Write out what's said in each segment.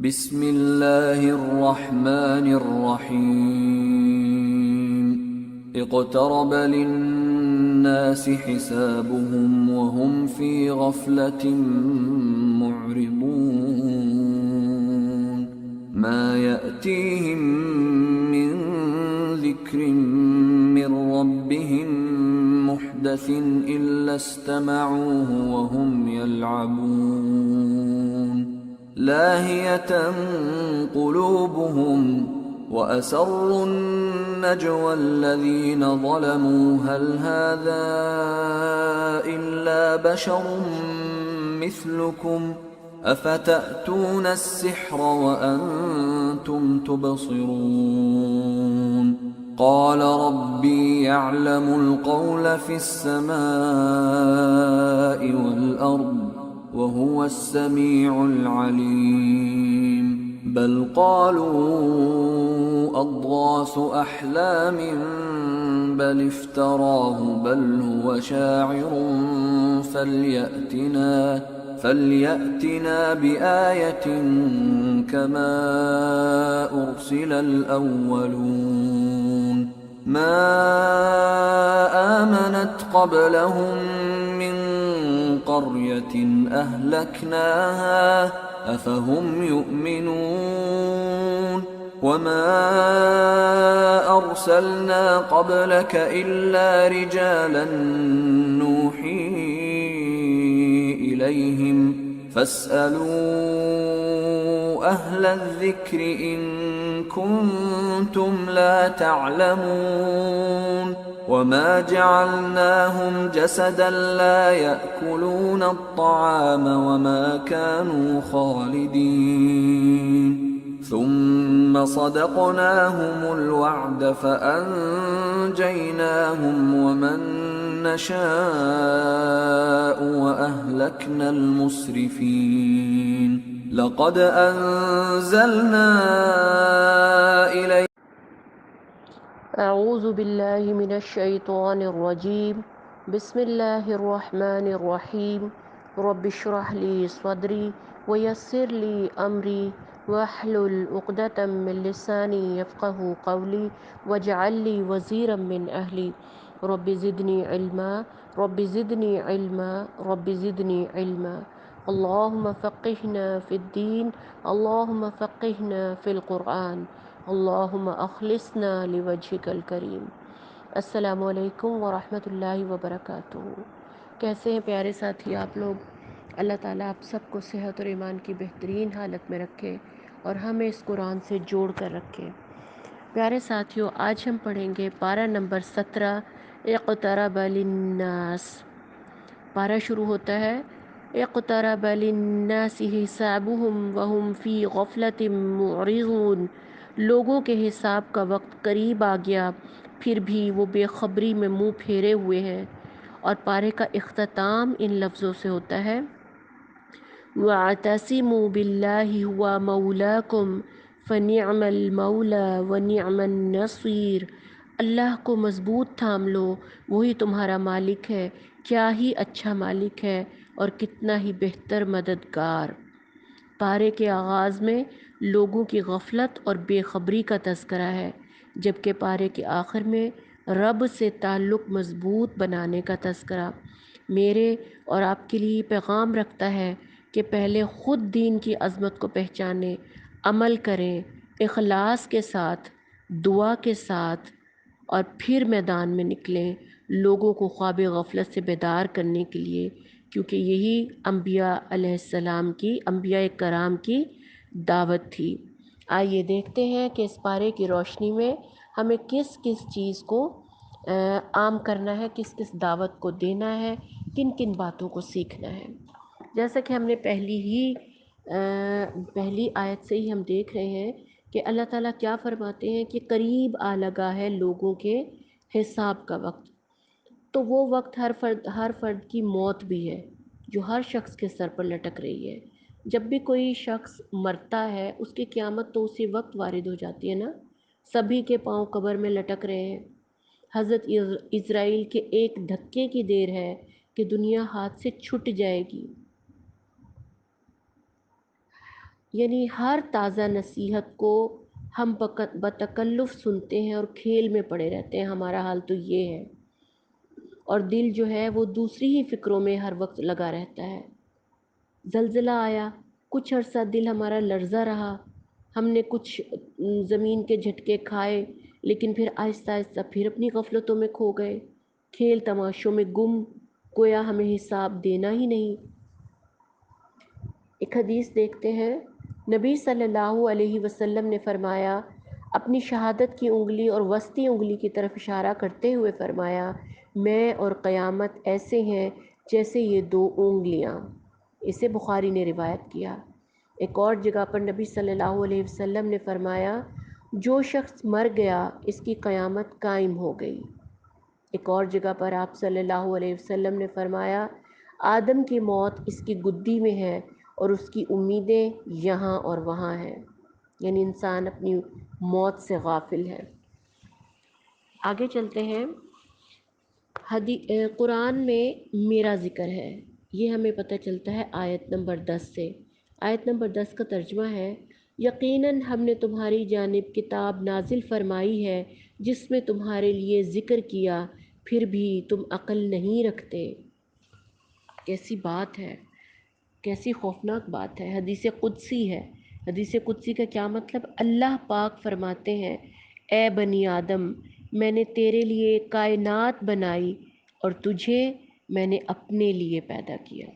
بسم اللہ الرحمن الرحیم اقترب للناس حسابهم وهم في غفلة معرضون ما يأتيهم من ذكر من ربهم محدث إلا استمعوه وهم يلعبون لاهية قلوبهم وأسروا النجوى الذين ظلموا هل هذا إلا بشر مثلكم أفتأتون السحر وأنتم تبصرون قال ربي يعلم القول في السماء والأرض وهو السميع العليم بل قالوا أضغاث أحلام بل افتراه بل هو شاعر فليأتنا بآية كما أرسل الأولون ما آمنت قبلهم من قرية أهلكناها أفهم يؤمنون وما أرسلنا قبلك إلا رجالا نوحي إليهم فاسألوا أهل الذكر إن كنتم لا تعلمون وما جعلناهم جسدا لا يأكلون الطعام وما كانوا خالدين ثم صدقناهم الوعد فأنجيناهم ومن نشاء وأهلكنا المسرفين لقد أنزلنا إليك اعوذ باللہ من الشیطان الرجیم بسم اللہ الرحمن الرحیم رب اشرح لی صدری ویسر لی امری واحلل عقدۃ من لسانی یفقہوا قولی واجعل لی وزیرا من اہلی رب زدنی علما رب زدنی علما رب زدنی علما اللہم فقہنا فی الدین اللہم فقہنا فی القرآن اللہم اخلصنا لوجہک الکریم۔ السلام علیکم ورحمۃ اللہ وبرکاتہ۔ کیسے ہیں پیارے ساتھی آپ لوگ؟ اللہ تعالیٰ آپ سب کو صحت اور ایمان کی بہترین حالت میں رکھے اور ہمیں اس قرآن سے جوڑ کر رکھے۔ پیارے ساتھیوں، آج ہم پڑھیں گے پارہ نمبر 17 اقترب للناس۔ پارہ شروع ہوتا ہے اقترب للناس حسابهم وهم فی غفلۃ معرضون۔ لوگوں کے حساب کا وقت قریب آ گیا، پھر بھی وہ بے خبری میں منہ پھیرے ہوئے ہیں۔ اور پارے کا اختتام ان لفظوں سے ہوتا ہے وَاعْتَصِمُوا بِاللَّهِ هُوَ مَوْلَاكُمْ فَنِعْمَ الْمَوْلَى وَنِعْمَ النَّصِيرُ۔ اللہ کو مضبوط تھام لو، وہی تمہارا مالک ہے، کیا ہی اچھا مالک ہے اور کتنا ہی بہتر مددگار۔ پارے کے آغاز میں لوگوں کی غفلت اور بے خبری کا تذکرہ ہے، جبکہ پارے کے آخر میں رب سے تعلق مضبوط بنانے کا تذکرہ میرے اور آپ کے لیے پیغام رکھتا ہے کہ پہلے خود دین کی عظمت کو پہچانیں، عمل کریں اخلاص کے ساتھ، دعا کے ساتھ، اور پھر میدان میں نکلیں لوگوں کو خواب غفلت سے بیدار کرنے کے لیے، کیونکہ یہی انبیاء علیہ السلام کی، انبیاء کرام کی دعوت تھی۔ آئیے دیکھتے ہیں کہ اس پارے کی روشنی میں ہمیں کس کس چیز کو عام کرنا ہے، کس کس دعوت کو دینا ہے، کن کن باتوں کو سیکھنا ہے۔ جیسا کہ ہم نے پہلی آیت سے ہی ہم دیکھ رہے ہیں کہ اللہ تعالیٰ کیا فرماتے ہیں کہ قریب آ لگا ہے لوگوں کے حساب کا وقت۔ تو وہ وقت ہر فرد کی موت بھی ہے جو ہر شخص کے سر پر لٹک رہی ہے۔ جب بھی کوئی شخص مرتا ہے اس کی قیامت تو اسی وقت وارد ہو جاتی ہے نا۔ سبھی کے پاؤں قبر میں لٹک رہے ہیں۔ حضرت اسرائیل کے ایک دھکے کی دیر ہے کہ دنیا ہاتھ سے چھٹ جائے گی۔ یعنی ہر تازہ نصیحت کو ہم بتکلف سنتے ہیں اور کھیل میں پڑے رہتے ہیں، ہمارا حال تو یہ ہے، اور دل جو ہے وہ دوسری ہی فکروں میں ہر وقت لگا رہتا ہے۔ زلزلہ آیا، کچھ عرصہ دل ہمارا لرزا رہا، ہم نے کچھ زمین کے جھٹکے کھائے، لیکن پھر آہستہ آہستہ پھر اپنی غفلتوں میں کھو گئے، کھیل تماشوں میں گم، گویا ہمیں حساب دینا ہی نہیں۔ ایک حدیث دیکھتے ہیں، نبی صلی اللہ علیہ وسلم نے فرمایا، اپنی شہادت کی انگلی اور وسطی انگلی کی طرف اشارہ کرتے ہوئے فرمایا، میں اور قیامت ایسے ہیں جیسے یہ دو انگلیاں۔ اسے بخاری نے روایت کیا۔ ایک اور جگہ پر نبی صلی اللہ علیہ وسلم نے فرمایا، جو شخص مر گیا اس کی قیامت قائم ہو گئی۔ ایک اور جگہ پر آپ صلی اللہ علیہ وسلم نے فرمایا، آدم کی موت اس کی گدی میں ہے اور اس کی امیدیں یہاں اور وہاں ہیں، یعنی انسان اپنی موت سے غافل ہے۔ آگے چلتے ہیں، قرآن میں میرا ذکر ہے، یہ ہمیں پتہ چلتا ہے آیت نمبر 10 سے۔ آیت نمبر 10 کا ترجمہ ہے، یقیناً ہم نے تمہاری جانب کتاب نازل فرمائی ہے جس میں تمہارے لیے ذکر کیا، پھر بھی تم عقل نہیں رکھتے۔ کیسی بات ہے، کیسی خوفناک بات ہے، حدیث قدسی ہے۔ حدیث قدسی کا کیا مطلب؟ اللہ پاک فرماتے ہیں، اے بنی آدم، میں نے تیرے لیے کائنات بنائی اور تجھے میں نے اپنے لیے پیدا کیا۔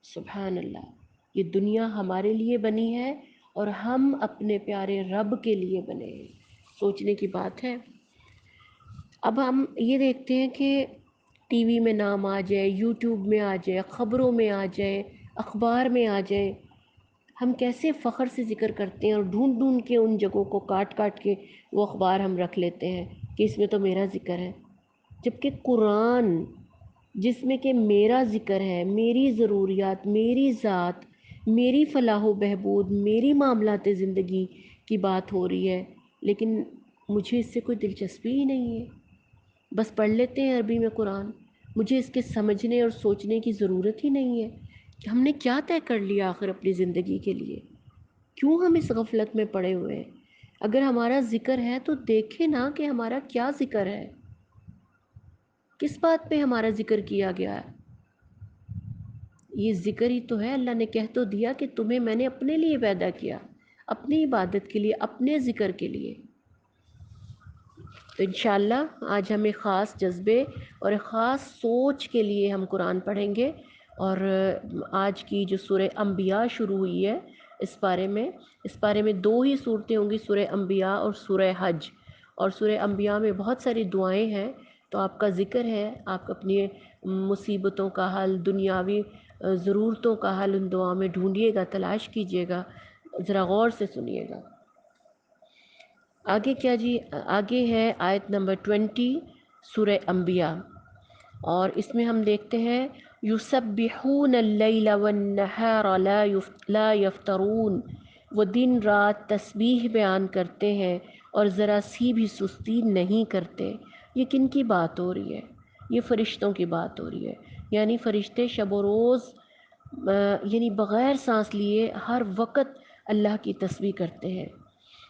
سبحان اللہ، یہ دنیا ہمارے لیے بنی ہے اور ہم اپنے پیارے رب کے لیے بنے ہیں۔ سوچنے کی بات ہے۔ اب ہم یہ دیکھتے ہیں کہ ٹی وی میں نام آ جائے، یوٹیوب میں آ جائے، خبروں میں آ جائے، اخبار میں آ جائے، ہم کیسے فخر سے ذکر کرتے ہیں اور ڈھونڈ ڈھونڈ کے ان جگہوں کو کاٹ کاٹ کے وہ اخبار ہم رکھ لیتے ہیں کہ اس میں تو میرا ذکر ہے، جبکہ قرآن جس میں کہ میرا ذکر ہے، میری ضروریات، میری ذات، میری فلاح و بہبود، میری معاملات زندگی کی بات ہو رہی ہے، لیکن مجھے اس سے کوئی دلچسپی ہی نہیں ہے۔ بس پڑھ لیتے ہیں عربی میں قرآن، مجھے اس کے سمجھنے اور سوچنے کی ضرورت ہی نہیں ہے کہ ہم نے کیا طے کر لیا آخر اپنی زندگی کے لیے، کیوں ہم اس غفلت میں پڑے ہوئے ہیں۔ اگر ہمارا ذکر ہے تو دیکھیں نا کہ ہمارا کیا ذکر ہے، کس بات پہ ہمارا ذکر کیا گیا ہے۔ یہ ذکر ہی تو ہے، اللہ نے کہہ تو دیا کہ تمہیں میں نے اپنے لیے پیدا کیا، اپنی عبادت کے لیے، اپنے ذکر کے لیے۔ تو انشاءاللہ آج ہمیں خاص جذبے اور ایک خاص سوچ کے لیے ہم قرآن پڑھیں گے، اور آج کی جو سورہ انبیاء شروع ہوئی ہے اس بارے میں دو ہی صورتیں ہوں گی، سورہ انبیاء اور سورہ حج۔ اور سورہ انبیاء میں بہت ساری دعائیں ہیں، تو آپ کا ذکر ہے، آپ اپنی مصیبتوں کا حل، دنیاوی ضرورتوں کا حل ان دعاؤں میں ڈھونڈیے گا، تلاش کیجیے گا، ذرا غور سے سنیے گا۔ آگے کیا جی؟ آگے ہے آیت نمبر 20 سورہ انبیاء، اور اس میں ہم دیکھتے ہیں، یسبحون اللیل والنہار لا یفترون، وہ دن رات تسبیح بیان کرتے ہیں اور ذرا سی بھی سستی نہیں کرتے۔ یہ کن کی بات ہو رہی ہے؟ یہ فرشتوں کی بات ہو رہی ہے، یعنی فرشتے شب و روز یعنی بغیر سانس لیے ہر وقت اللہ کی تسبیح کرتے ہیں۔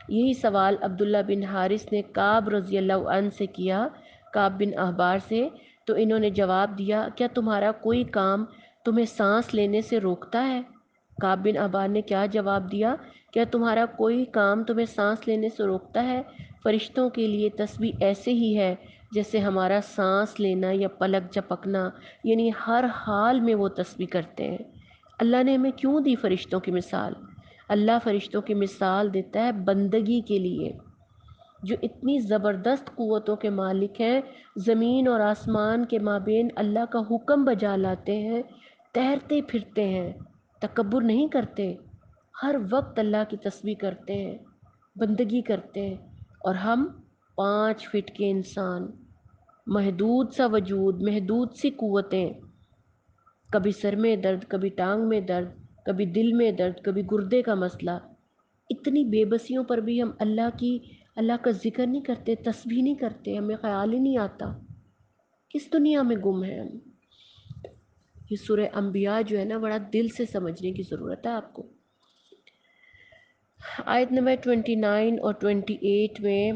یہی سوال عبداللہ بن حارث نے کعب رضی اللہ عنہ سے کیا، کعب بن احبار سے، تو انہوں نے جواب دیا، کیا تمہارا کوئی کام تمہیں سانس لینے سے روکتا ہے؟ کعب بن احبار نے کیا جواب دیا؟ کیا تمہارا کوئی کام تمہیں سانس لینے سے روکتا ہے؟ فرشتوں کے لیے تسبیح ایسے ہی ہے جیسے ہمارا سانس لینا یا پلک جھپکنا، یعنی ہر حال میں وہ تسبیح کرتے ہیں۔ اللہ نے ہمیں کیوں دی فرشتوں کی مثال؟ اللہ فرشتوں کی مثال دیتا ہے بندگی کے لیے، جو اتنی زبردست قوتوں کے مالک ہیں، زمین اور آسمان کے مابین اللہ کا حکم بجا لاتے ہیں، تیرتے پھرتے ہیں، تکبر نہیں کرتے، ہر وقت اللہ کی تسبیح کرتے ہیں، بندگی کرتے ہیں، اور ہم 5 فٹ کے انسان، محدود سا وجود، محدود سی قوتیں، کبھی سر میں درد، کبھی ٹانگ میں درد، کبھی دل میں درد، کبھی گردے کا مسئلہ، اتنی بے بسیوں پر بھی ہم اللہ کا ذکر نہیں کرتے، تسبیح نہیں کرتے، ہمیں خیال ہی نہیں آتا۔ کس دنیا میں گم ہیں ہم؟ یہ سورہ انبیاء جو ہے نا، بڑا دل سے سمجھنے کی ضرورت ہے آپ کو۔ آیت نمبر 29 اور 28 میں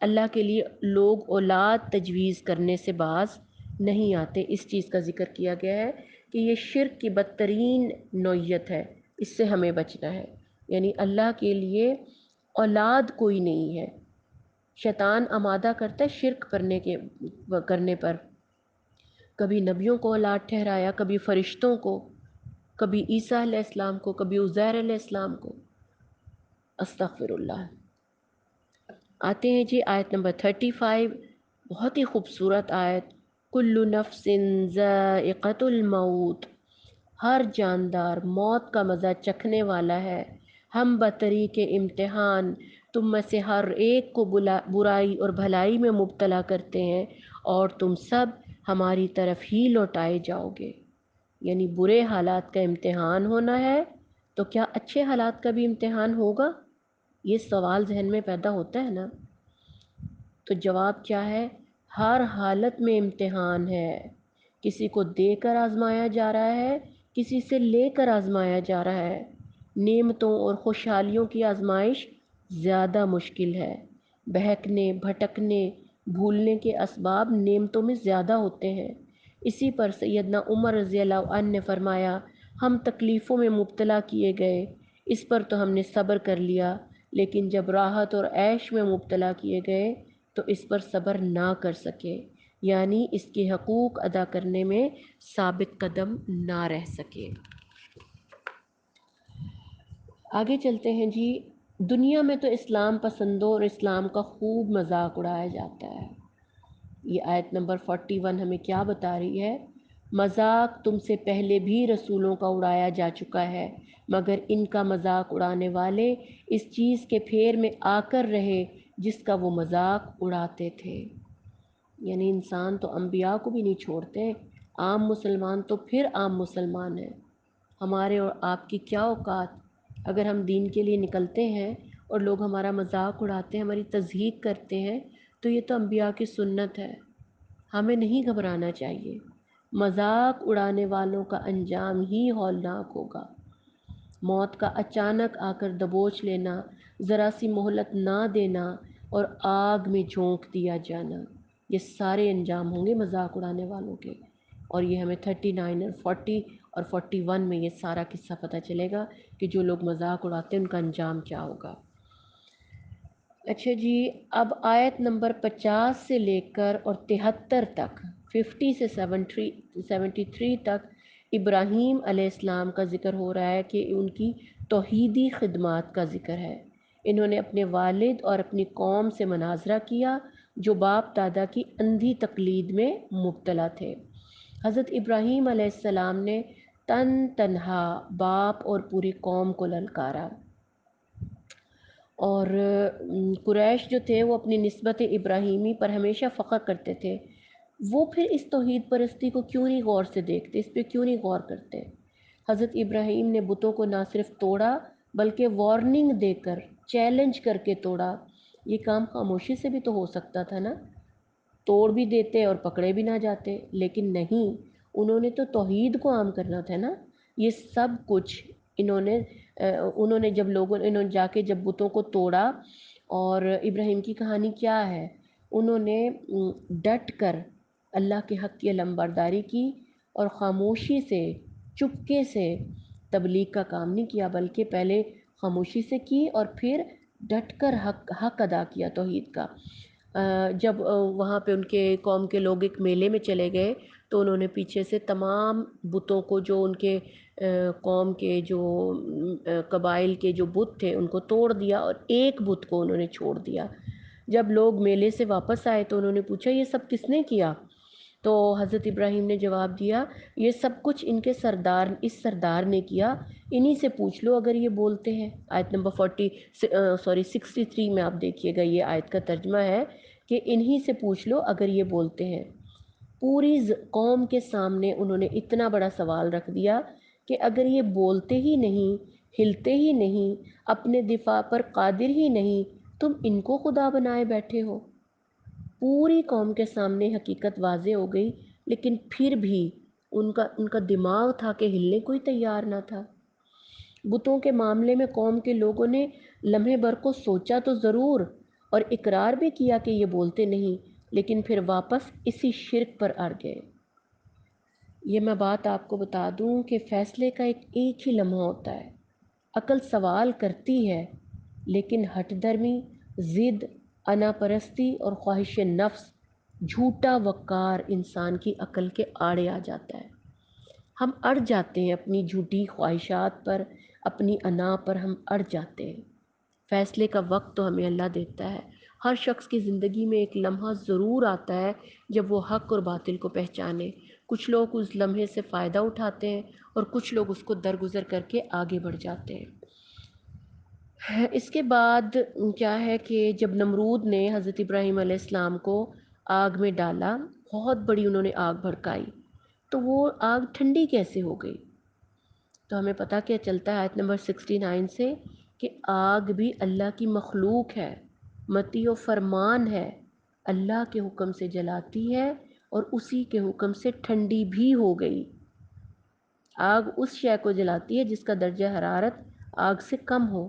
اللہ کے لیے لوگ اولاد تجویز کرنے سے باز نہیں آتے، اس چیز کا ذکر کیا گیا ہے کہ یہ شرک کی بدترین نوعیت ہے، اس سے ہمیں بچنا ہے۔ یعنی اللہ کے لیے اولاد کوئی نہیں ہے، شیطان آمادہ کرتا ہے شرک کرنے پر، کبھی نبیوں کو اولاد ٹھہرایا، کبھی فرشتوں کو، کبھی عیسیٰ علیہ السلام کو، کبھی عزیر علیہ السلام کو، استغفر اللہ۔ آتے ہیں جی آیت نمبر 35، بہت ہی خوبصورت آیت، کل نفس ذائقۃ الموت، ہر جاندار موت کا مزہ چکھنے والا ہے، ہم بطریق امتحان تم میں سے ہر ایک کو برائی اور بھلائی میں مبتلا کرتے ہیں اور تم سب ہماری طرف ہی لوٹائے جاؤ گے۔ یعنی برے حالات کا امتحان ہونا ہے تو کیا اچھے حالات کا بھی امتحان ہوگا؟ یہ سوال ذہن میں پیدا ہوتا ہے نا، تو جواب کیا ہے؟ ہر حالت میں امتحان ہے، کسی کو دے کر آزمایا جا رہا ہے، کسی سے لے کر آزمایا جا رہا ہے۔ نعمتوں اور خوشحالیوں کی آزمائش زیادہ مشکل ہے، بہکنے، بھٹکنے، بھولنے کے اسباب نعمتوں میں زیادہ ہوتے ہیں۔ اسی پر سیدنا عمر رضی اللہ عنہ نے فرمایا، ہم تکلیفوں میں مبتلا کیے گئے، اس پر تو ہم نے صبر کر لیا، لیکن جب راحت اور عیش میں مبتلا کیے گئے تو اس پر صبر نہ کر سکے، یعنی اس کے حقوق ادا کرنے میں ثابت قدم نہ رہ سکے۔ آگے چلتے ہیں جی، دنیا میں تو اسلام پسندوں اور اسلام کا خوب مذاق اڑایا جاتا ہے۔ یہ آیت نمبر 41 ہمیں کیا بتا رہی ہے؟ مذاق تم سے پہلے بھی رسولوں کا اڑایا جا چکا ہے، مگر ان کا مذاق اڑانے والے اس چیز کے پھیر میں آ کر رہے جس کا وہ مذاق اڑاتے تھے۔ یعنی انسان تو انبیاء کو بھی نہیں چھوڑتے، عام مسلمان تو پھر عام مسلمان ہیں۔ ہمارے اور آپ کی کیا اوقات؟ اگر ہم دین کے لیے نکلتے ہیں اور لوگ ہمارا مذاق اڑاتے ہیں، ہماری تضحیک کرتے ہیں، تو یہ تو انبیاء کی سنت ہے، ہمیں نہیں گھبرانا چاہیے۔ مذاق اڑانے والوں کا انجام ہی ہولناک ہوگا، موت کا اچانک آ کر دبوچ لینا، ذرا سی مہلت نہ دینا اور آگ میں جھونک دیا جانا، یہ سارے انجام ہوں گے مذاق اڑانے والوں کے۔ اور یہ ہمیں 39 اور 40 اور 41 میں یہ سارا قصہ پتہ چلے گا کہ جو لوگ مذاق اڑاتے ہیں ان کا انجام کیا ہوگا۔ اچھا جی، اب آیت نمبر 50 سے لے کر اور 73 تک، 50 سے 73 تک ابراہیم علیہ السلام کا ذکر ہو رہا ہے کہ ان کی توحیدی خدمات کا ذکر ہے۔ انہوں نے اپنے والد اور اپنی قوم سے مناظرہ کیا جو باپ دادا کی اندھی تقلید میں مبتلا تھے۔ حضرت ابراہیم علیہ السلام نے تنہا باپ اور پوری قوم کو للکارا، اور قریش جو تھے وہ اپنی نسبت ابراہیمی پر ہمیشہ فخر کرتے تھے، وہ پھر اس توحید پرستی کو کیوں نہیں غور سے دیکھتے، اس پہ کیوں نہیں غور کرتے؟ حضرت ابراہیم نے بتوں کو نہ صرف توڑا بلکہ وارننگ دے کر، چیلنج کر کے توڑا۔ یہ کام خاموشی سے بھی تو ہو سکتا تھا نا، توڑ بھی دیتے اور پکڑے بھی نہ جاتے، لیکن نہیں، انہوں نے تو توحید کو عام کرنا تھا نا۔ یہ سب کچھ انہوں نے انہوں نے جا کے جب بتوں کو توڑا، اور ابراہیم کی کہانی کیا ہے؟ انہوں نے ڈٹ کر اللہ کے حق کی علمبرداری کی اور خاموشی سے، چپکے سے تبلیغ کا کام نہیں کیا، بلکہ پہلے خاموشی سے کی اور پھر ڈٹ کر حق ادا کیا توحید کا۔ جب وہاں پہ ان کے قوم کے لوگ ایک میلے میں چلے گئے تو انہوں نے پیچھے سے تمام بتوں کو، جو ان کے قوم کے جو قبائل کے جو بت تھے ان کو توڑ دیا اور ایک بت کو انہوں نے چھوڑ دیا۔ جب لوگ میلے سے واپس آئے تو انہوں نے پوچھا یہ سب کس نے کیا؟ تو حضرت ابراہیم نے جواب دیا، یہ سب کچھ اس سردار نے کیا، انہی سے پوچھ لو اگر یہ بولتے ہیں۔ آیت نمبر 63 میں آپ دیکھیے گا، یہ آیت کا ترجمہ ہے کہ انہی سے پوچھ لو اگر یہ بولتے ہیں۔ پوری قوم کے سامنے انہوں نے اتنا بڑا سوال رکھ دیا کہ اگر یہ بولتے ہی نہیں، ہلتے ہی نہیں، اپنے دفاع پر قادر ہی نہیں، تم ان کو خدا بنائے بیٹھے ہو۔ پوری قوم کے سامنے حقیقت واضح ہو گئی، لیکن پھر بھی ان کا دماغ تھا کہ ہلنے کو ہی تیار نہ تھا۔ بتوں کے معاملے میں قوم کے لوگوں نے لمحے بھر کو سوچا تو ضرور اور اقرار بھی کیا کہ یہ بولتے نہیں، لیکن پھر واپس اسی شرک پر اڑ گئے۔ یہ میں بات آپ کو بتا دوں کہ فیصلے کا ایک ہی لمحہ ہوتا ہے۔ عقل سوال کرتی ہے، لیکن ہٹ درمی، ضد، انا پرستی اور خواہش نفس جھوٹا وقار انسان کی عقل کے آڑے آ جاتا ہے۔ ہم اڑ جاتے ہیں اپنی جھوٹی خواہشات پر، اپنی انا پر ہم اڑ جاتے ہیں۔ فیصلے کا وقت تو ہمیں اللہ دیتا ہے۔ ہر شخص کی زندگی میں ایک لمحہ ضرور آتا ہے جب وہ حق اور باطل کو پہچانے۔ کچھ لوگ اس لمحے سے فائدہ اٹھاتے ہیں اور کچھ لوگ اس کو درگزر کر کے آگے بڑھ جاتے ہیں۔ اس کے بعد کیا ہے کہ جب نمرود نے حضرت ابراہیم علیہ السلام کو آگ میں ڈالا، بہت بڑی انہوں نے آگ بھڑکائی، تو وہ آگ ٹھنڈی کیسے ہو گئی؟ تو ہمیں پتہ کیا چلتا ہے آیت نمبر 69 سے کہ آگ بھی اللہ کی مخلوق ہے، مطیع و فرمان ہے، اللہ کے حکم سے جلاتی ہے اور اسی کے حکم سے ٹھنڈی بھی ہو گئی۔ آگ اس شے کو جلاتی ہے جس کا درجہ حرارت آگ سے کم ہو۔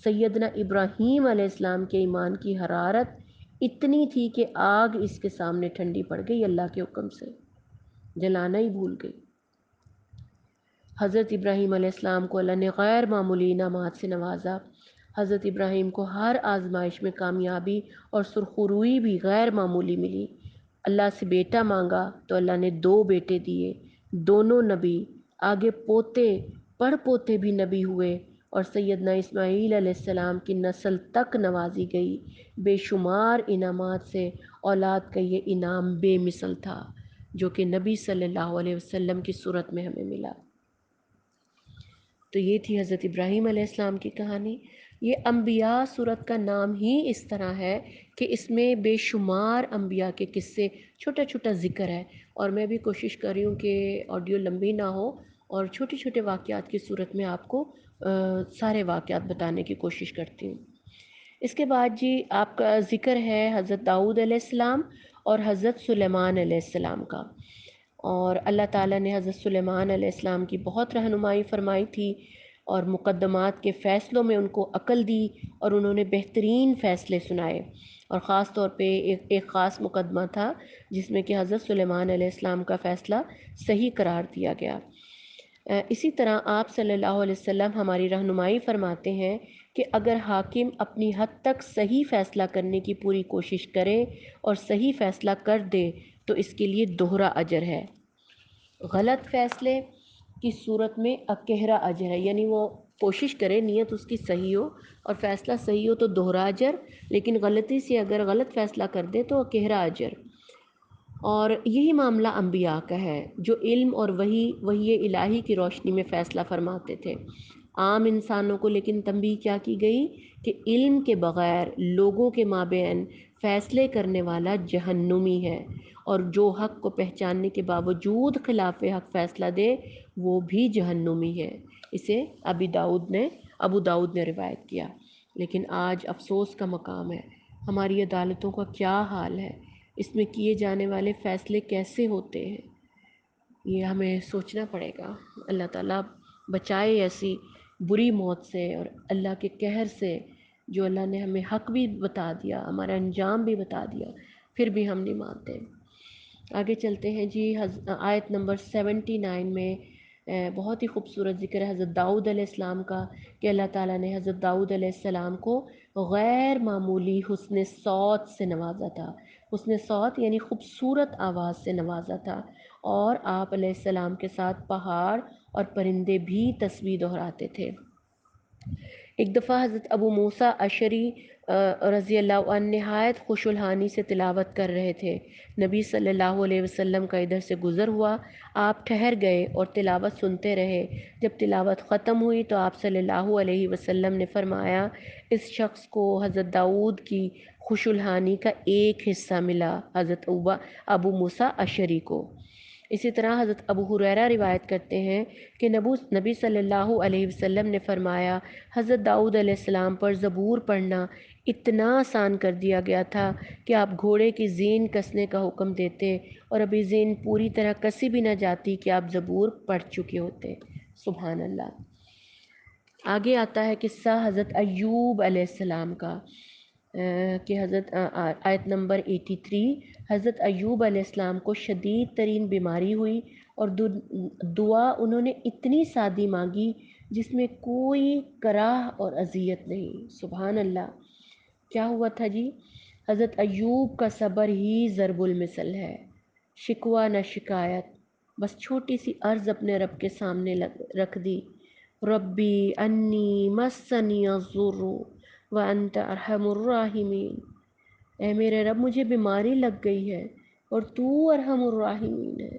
سیدنا ابراہیم علیہ السلام کے ایمان کی حرارت اتنی تھی کہ آگ اس کے سامنے ٹھنڈی پڑ گئی، اللہ کے حکم سے جلانا ہی بھول گئی۔ حضرت ابراہیم علیہ السلام کو اللہ نے غیر معمولی انعامات سے نوازا۔ حضرت ابراہیم کو ہر آزمائش میں کامیابی اور سرخروئی بھی غیر معمولی ملی۔ اللہ سے بیٹا مانگا تو اللہ نے 2 بیٹے دیے، دونوں نبی، آگے پوتے پڑ پوتے بھی نبی ہوئے، اور سیدنا اسماعیل علیہ السلام کی نسل تک نوازی گئی۔ بے شمار انعامات سے اولاد کا یہ انعام بے مثل تھا جو کہ نبی صلی اللہ علیہ وسلم کی صورت میں ہمیں ملا۔ تو یہ تھی حضرت ابراہیم علیہ السلام کی کہانی۔ یہ انبیاء سورت کا نام ہی اس طرح ہے کہ اس میں بے شمار انبیاء کے قصے، چھوٹا چھوٹا ذکر ہے، اور میں بھی کوشش کر رہی ہوں کہ آڈیو لمبی نہ ہو اور چھوٹے چھوٹے واقعات کی صورت میں آپ کو سارے واقعات بتانے کی کوشش کرتی ہوں۔ اس کے بعد جی آپ کا ذکر ہے حضرت داؤد علیہ السلام اور حضرت سلیمان علیہ السلام کا، اور اللہ تعالیٰ نے حضرت سلیمان علیہ السلام کی بہت رہنمائی فرمائی تھی اور مقدمات کے فیصلوں میں ان کو عقل دی، اور انہوں نے بہترین فیصلے سنائے، اور خاص طور پہ ایک خاص مقدمہ تھا جس میں کہ حضرت سلیمان علیہ السلام کا فیصلہ صحیح قرار دیا گیا۔ اسی طرح آپ صلی اللہ علیہ وسلم ہماری رہنمائی فرماتے ہیں کہ اگر حاکم اپنی حد تک صحیح فیصلہ کرنے کی پوری کوشش کرے اور صحیح فیصلہ کر دے تو اس کے لیے دوہرا اجر ہے۔ غلط فیصلے کی صورت میں اکہرا اجر ہے، یعنی وہ کوشش کرے، نیت اس کی صحیح ہو اور فیصلہ صحیح ہو تو دوہرا اجر، لیکن غلطی سے اگر غلط فیصلہ کر دے تو اکہرا اجر۔ اور یہی معاملہ انبیاء کا ہے جو علم اور وحی الہی کی روشنی میں فیصلہ فرماتے تھے۔ عام انسانوں کو لیکن تنبیہ کیا کی گئی کہ علم کے بغیر لوگوں کے مابین فیصلے کرنے والا جہنمی ہے، اور جو حق کو پہچاننے کے باوجود خلاف حق فیصلہ دے وہ بھی جہنمی ہے۔ اسے ابو داؤد نے روایت کیا۔ لیکن آج افسوس کا مقام ہے، ہماری عدالتوں کا کیا حال ہے، اس میں کیے جانے والے فیصلے کیسے ہوتے ہیں، یہ ہمیں سوچنا پڑے گا۔ اللہ تعالیٰ بچائے ایسی بری موت سے اور اللہ کے قہر سے، جو اللہ نے ہمیں حق بھی بتا دیا، ہمارا انجام بھی بتا دیا، پھر بھی ہم نہیں مانتے۔ آگے چلتے ہیں جی، آیت نمبر 79 میں بہت ہی خوبصورت ذکر ہے حضرت داؤد علیہ السلام کا کہ اللہ تعالیٰ نے حضرت داؤد علیہ السلام کو غیر معمولی حسن صوت سے نوازا تھا۔ حسن صوت یعنی خوبصورت آواز سے نوازا تھا، اور آپ علیہ السلام کے ساتھ پہاڑ اور پرندے بھی تسبیح دہراتے تھے۔ ایک دفعہ حضرت ابو موسیٰ اشعری رضی اللہ عنہ نہایت خوش الحانی سے تلاوت کر رہے تھے۔ نبی صلی اللہ علیہ وسلم کا ادھر سے گزر ہوا، آپ ٹھہر گئے اور تلاوت سنتے رہے۔ جب تلاوت ختم ہوئی تو آپ صلی اللہ علیہ وسلم نے فرمایا، اس شخص کو حضرت داؤد کی خوش الحانی کا ایک حصہ ملا، حضرت ابو موسیٰ اشعری کو۔ اسی طرح حضرت ابو ہریرہ روایت کرتے ہیں کہ نبی صلی اللہ علیہ وسلم نے فرمایا، حضرت داؤد علیہ السلام پر زبور پڑھنا اتنا آسان کر دیا گیا تھا کہ آپ گھوڑے کی زین کسنے کا حکم دیتے اور ابھی زین پوری طرح کسی بھی نہ جاتی کہ آپ زبور پڑھ چکے ہوتے۔ سبحان اللہ۔ آگے آتا ہے قصہ حضرت ایوب علیہ السلام کا، کہ حضرت آیت نمبر 83، حضرت ایوب علیہ السلام کو شدید ترین بیماری ہوئی اور دعا انہوں نے اتنی سادی مانگی جس میں کوئی کراہ اور اذیت نہیں۔ سبحان اللہ۔ کیا ہوا تھا جی؟ حضرت ایوب کا صبر ہی ضرب المثل ہے، شکوہ نہ شکایت، بس چھوٹی سی عرض اپنے رب کے سامنے رکھ دی، ربی انی مسنی الضر وانت ارحم الراحمین، اے میرے رب مجھے بیماری لگ گئی ہے اور تو ارحم الراحمین ہے،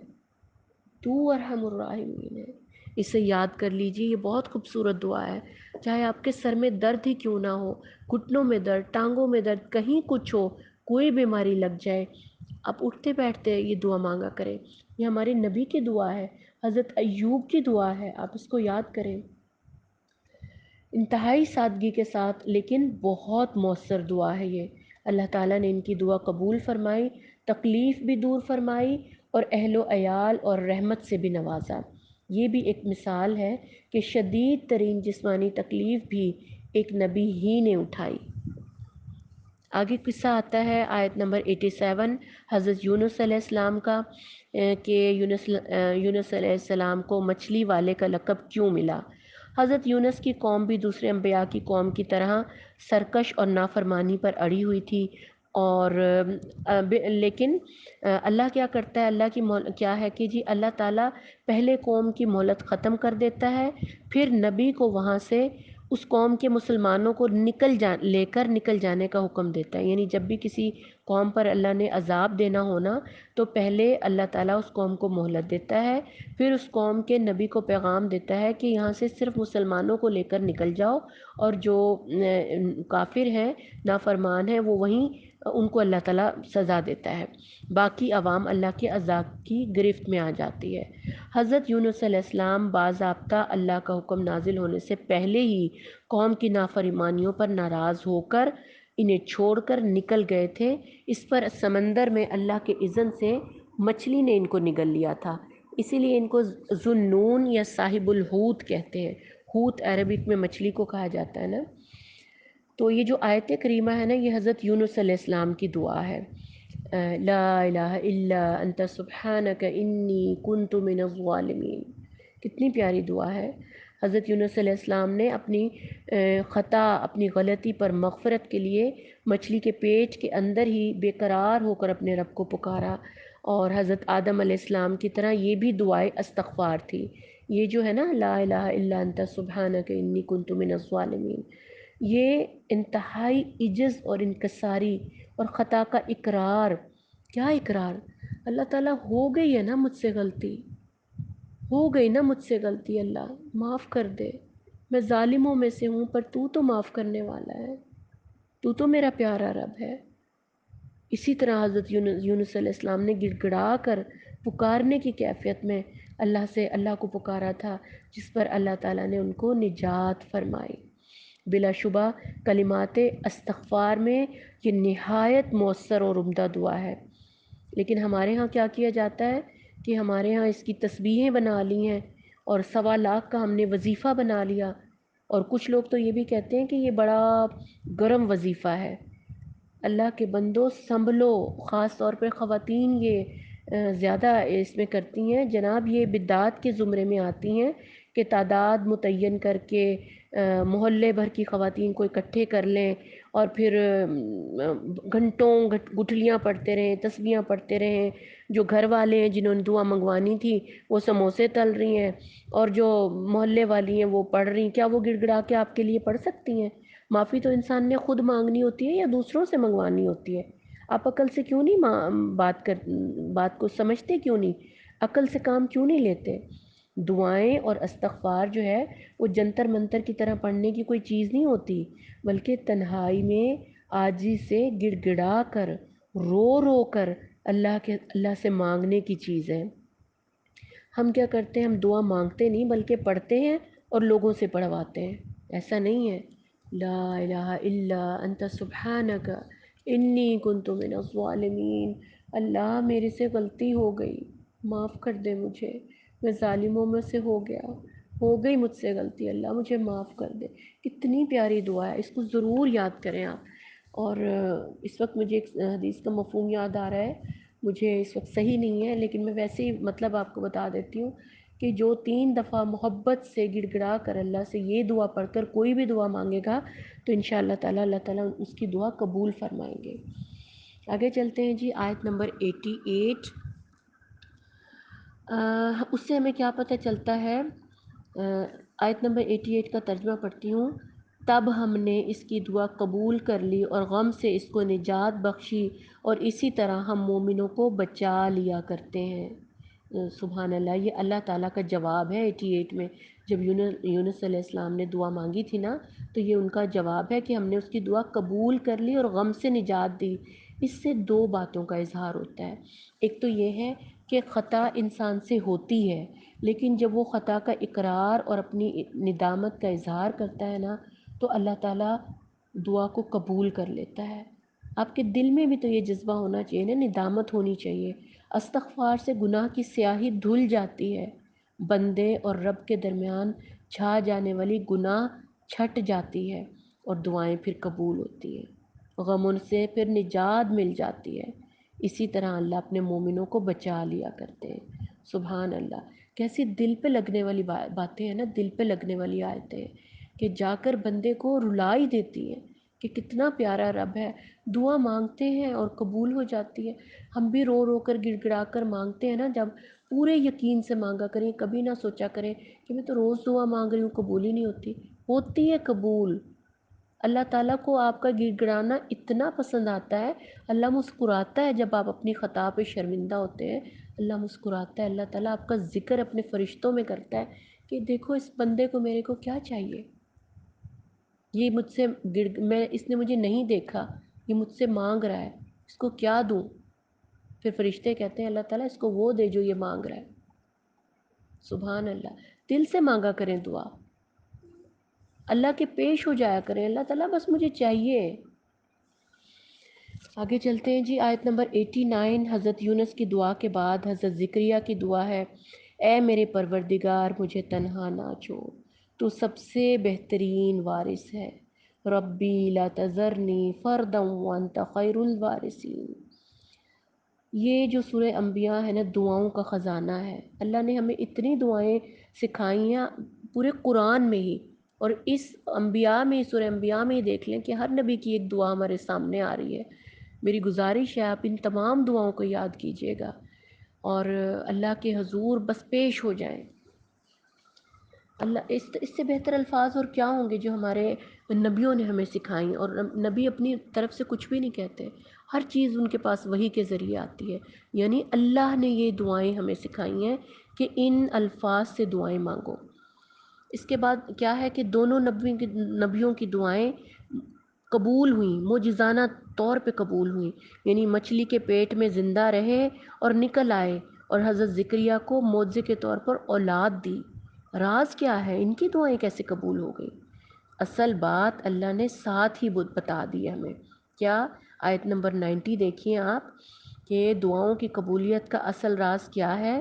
تو ارحم الراحمین ہے۔ اسے یاد کر لیجیے، یہ بہت خوبصورت دعا ہے۔ چاہے آپ کے سر میں درد ہی کیوں نہ ہو، گھٹنوں میں درد، ٹانگوں میں درد، کہیں کچھ ہو، کوئی بیماری لگ جائے، آپ اٹھتے بیٹھتے یہ دعا مانگا کریں۔ یہ ہمارے نبی کی دعا ہے، حضرت ایوب کی دعا ہے، آپ اس کو یاد کریں۔ انتہائی سادگی کے ساتھ لیکن بہت مؤثر دعا ہے یہ۔ اللہ تعالیٰ نے ان کی دعا قبول فرمائی، تکلیف بھی دور فرمائی اور اہل و عیال اور رحمت سے بھی نوازا۔ یہ بھی ایک مثال ہے کہ شدید ترین جسمانی تکلیف بھی ایک نبی ہی نے اٹھائی۔ آگے قصہ آتا ہے آیت نمبر 87، حضرت یونس علیہ السلام کا، کہ یونس علیہ السلام کو مچھلی والے کا لقب کیوں ملا۔ حضرت یونس کی قوم بھی دوسرے انبیاء کی قوم کی طرح سرکش اور نافرمانی پر اڑی ہوئی تھی، اور لیکن اللہ کیا کرتا ہے، اللہ کی کیا ہے کہ جی اللہ تعالیٰ پہلے قوم کی مہلت ختم کر دیتا ہے، پھر نبی کو وہاں سے اس قوم کے مسلمانوں کو لے کر نکل جانے کا حکم دیتا ہے۔ یعنی جب بھی کسی قوم پر اللہ نے عذاب دینا ہونا تو پہلے اللہ تعالیٰ اس قوم کو مہلت دیتا ہے، پھر اس قوم کے نبی کو پیغام دیتا ہے کہ یہاں سے صرف مسلمانوں کو لے کر نکل جاؤ، اور جو کافر ہیں، نافرمان ہیں، وہ وہیں ان کو اللہ تعالیٰ سزا دیتا ہے، باقی عوام اللہ کے عذاب کی گرفت میں آ جاتی ہے۔ حضرت یونس علیہ السلام باضابطہ اللہ کا حکم نازل ہونے سے پہلے ہی قوم کی نافرمانیوں پر ناراض ہو کر انہیں چھوڑ کر نکل گئے تھے۔ اس پر سمندر میں اللہ کے اذن سے مچھلی نے ان کو نگل لیا تھا، اسی لیے ان کو ذوالنون یا صاحب الحوت کہتے ہیں۔ حوت عربک میں مچھلی کو کہا جاتا ہے نا۔ تو یہ جو آیت کریمہ ہے نا، یہ حضرت یونس علیہ السلام کی دعا ہے، لا الہ الا انت سبحانک انی کنت من الظالمین۔ کتنی پیاری دعا ہے۔ حضرت یونس علیہ السلام نے اپنی خطا، اپنی غلطی پر مغفرت کے لیے مچھلی کے پیٹ کے اندر ہی بے قرار ہو کر اپنے رب کو پکارا، اور حضرت آدم علیہ السلام کی طرح یہ بھی دعائے استغفار تھی۔ یہ جو ہے نا لا الہ الا انت سبحانک انی کنت من الظالمین، یہ انتہائی عجز اور انکساری اور خطا کا اقرار۔ کیا اقرار؟ اللہ تعالیٰ ہو گئی ہے نا مجھ سے غلطی، ہو گئی نا مجھ سے غلطی، اللہ معاف کر دے، میں ظالموں میں سے ہوں، پر تو معاف کرنے والا ہے، تو میرا پیارا رب ہے۔ اسی طرح حضرت یونس علیہ السلام نے گڑ گڑا کر پکارنے کی کیفیت میں اللہ کو پکارا تھا، جس پر اللہ تعالیٰ نے ان کو نجات فرمائی۔ بلا شبہ کلمات استغفار میں یہ نہایت مؤثر اور عمدہ دعا ہے، لیکن ہمارے ہاں کیا کیا جاتا ہے کہ ہمارے ہاں اس کی تسبیحیں بنا لی ہیں اور 1.25 کا ہم نے وظیفہ بنا لیا، اور کچھ لوگ تو یہ بھی کہتے ہیں کہ یہ بڑا گرم وظیفہ ہے۔ اللہ کے بندو سنبھلو، خاص طور پر خواتین یہ زیادہ اس میں کرتی ہیں جناب، یہ بدعات کے زمرے میں آتی ہیں کہ تعداد متعین کر کے محلے بھر کی خواتین کو اکٹھے کر لیں اور پھر گھنٹوں گٹھلیاں پڑھتے رہیں، تسبیحاں پڑھتے رہیں۔ جو گھر والے ہیں جنہوں نے دعا منگوانی تھی وہ سموسے تل رہی ہیں، اور جو محلے والی ہیں وہ پڑھ رہی ہیں۔ کیا وہ گڑ گڑا کے آپ کے لیے پڑھ سکتی ہیں؟ معافی تو انسان نے خود مانگنی ہوتی ہے یا دوسروں سے منگوانی ہوتی ہے؟ آپ عقل سے کیوں نہیں بات کو سمجھتے، کیوں نہیں عقل سے کام کیوں نہیں لیتے؟ دعائیں اور استغفار جو ہے وہ جنتر منتر کی طرح پڑھنے کی کوئی چیز نہیں ہوتی، بلکہ تنہائی میں عاجزی سے گڑ گڑا کر، رو رو کر اللہ سے مانگنے کی چیز ہے۔ ہم کیا کرتے ہیں، ہم دعا مانگتے نہیں بلکہ پڑھتے ہیں اور لوگوں سے پڑھواتے ہیں۔ ایسا نہیں ہے۔ لا الہ الا انت سبحانک انی کنت من الظالمین، اللہ میرے سے غلطی ہو گئی، معاف کر دے مجھے، میں ظالموں میں سے ہو گیا، ہو گئی مجھ سے غلطی، اللہ مجھے معاف کر دے۔ کتنی پیاری دعا ہے، اس کو ضرور یاد کریں آپ۔ اور اس وقت مجھے ایک حدیث کا مفہوم یاد آ رہا ہے، مجھے اس وقت صحیح نہیں ہے لیکن میں ویسے ہی مطلب آپ کو بتا دیتی ہوں کہ جو 3 دفعہ محبت سے گڑ گڑا کر اللہ سے یہ دعا پڑھ کر کوئی بھی دعا مانگے گا تو انشاءاللہ تعالی اللہ تعالیٰ اس کی دعا قبول فرمائیں گے۔ آگے چلتے ہیں جی، آیت نمبر 88۔ اس سے ہمیں کیا پتہ چلتا ہے؟ آیت نمبر 88 کا ترجمہ پڑھتی ہوں۔ تب ہم نے اس کی دعا قبول کر لی اور غم سے اس کو نجات بخشی، اور اسی طرح ہم مومنوں کو بچا لیا کرتے ہیں۔ سبحان اللہ، یہ اللہ تعالیٰ کا جواب ہے 88 میں۔ جب یونس علیہ السلام نے دعا مانگی تھی نا، تو یہ ان کا جواب ہے کہ ہم نے اس کی دعا قبول کر لی اور غم سے نجات دی۔ اس سے 2 باتوں کا اظہار ہوتا ہے۔ ایک تو یہ ہے کہ خطا انسان سے ہوتی ہے، لیکن جب وہ خطا کا اقرار اور اپنی ندامت کا اظہار کرتا ہے نا، تو اللہ تعالیٰ دعا کو قبول کر لیتا ہے۔ آپ کے دل میں بھی تو یہ جذبہ ہونا چاہیے نا، ندامت ہونی چاہیے۔ استغفار سے گناہ کی سیاہی دھل جاتی ہے، بندے اور رب کے درمیان چھا جانے والی گناہ چھٹ جاتی ہے، اور دعائیں پھر قبول ہوتی ہیں، غموں سے پھر نجات مل جاتی ہے۔ اسی طرح اللہ اپنے مومنوں کو بچا لیا کرتے ہیں۔ سبحان اللہ، کیسی دل پہ لگنے والی باتیں ہیں نا، دل پہ لگنے والی آیتیں ہیں کہ جا کر بندے کو رلا ہی دیتی ہیں کہ کتنا پیارا رب ہے۔ دعا مانگتے ہیں اور قبول ہو جاتی ہے۔ ہم بھی رو رو کر گڑ گڑا کر مانگتے ہیں نا، جب پورے یقین سے مانگا کریں، کبھی نہ سوچا کریں کہ میں تو روز دعا مانگ رہی ہوں قبول ہی نہیں ہوتی۔ ہوتی ہے قبول۔ اللہ تعالیٰ کو آپ کا گڑ گڑانا اتنا پسند آتا ہے، اللہ مسکراتا ہے جب آپ اپنی خطا پہ شرمندہ ہوتے ہیں، اللہ مسکراتا ہے، اللہ تعالیٰ آپ کا ذکر اپنے فرشتوں میں کرتا ہے کہ دیکھو اس بندے کو میرے کو کیا چاہیے، یہ مجھ سے اس نے مجھے نہیں دیکھا، یہ مجھ سے مانگ رہا ہے، اس کو کیا دوں؟ پھر فرشتے کہتے ہیں اللہ تعالیٰ اس کو وہ دے جو یہ مانگ رہا ہے۔ سبحان اللہ، دل سے مانگا کریں دعا، اللہ کے پیش ہو جایا کریں، اللہ تعالیٰ بس مجھے چاہیے۔ آگے چلتے ہیں جی، آیت نمبر 89۔ حضرت یونس کی دعا کے بعد حضرت زکریا کی دعا ہے، اے میرے پروردگار مجھے تنہا نہ چھوڑ، تو سب سے بہترین وارث ہے، ربی لا تذرنی فردا وانت خیر الوارثین۔ یہ جو سورہ انبیاء ہے نا، دعاؤں کا خزانہ ہے۔ اللہ نے ہمیں اتنی دعائیں سکھائی ہیں پورے قرآن میں ہی، اور اس انبیاء میں، سورہ انبیاء میں ہی دیکھ لیں کہ ہر نبی کی ایک دعا ہمارے سامنے آ رہی ہے۔ میری گزارش ہے آپ ان تمام دعاؤں کو یاد کیجیے گا اور اللہ کے حضور بس پیش ہو جائیں۔ اللہ اس سے بہتر الفاظ اور کیا ہوں گے جو ہمارے نبیوں نے ہمیں سکھائیں، اور نبی اپنی طرف سے کچھ بھی نہیں کہتے، ہر چیز ان کے پاس وحی کے ذریعے آتی ہے۔ یعنی اللہ نے یہ دعائیں ہمیں سکھائی ہیں کہ ان الفاظ سے دعائیں مانگو۔ اس کے بعد کیا ہے کہ دونوں نبیوں کی دعائیں قبول ہوئیں، معجزانہ طور پہ قبول ہوئیں، یعنی مچھلی کے پیٹ میں زندہ رہے اور نکل آئے، اور حضرت زکریا کو معجزے کے طور پر اولاد دی۔ راز کیا ہے؟ ان کی دعائیں کیسے قبول ہو گئی؟ اصل بات اللہ نے ساتھ ہی بتا دی ہمیں۔ کیا؟ آیت نمبر 90 دیکھیے آپ کہ دعاؤں کی قبولیت کا اصل راز کیا ہے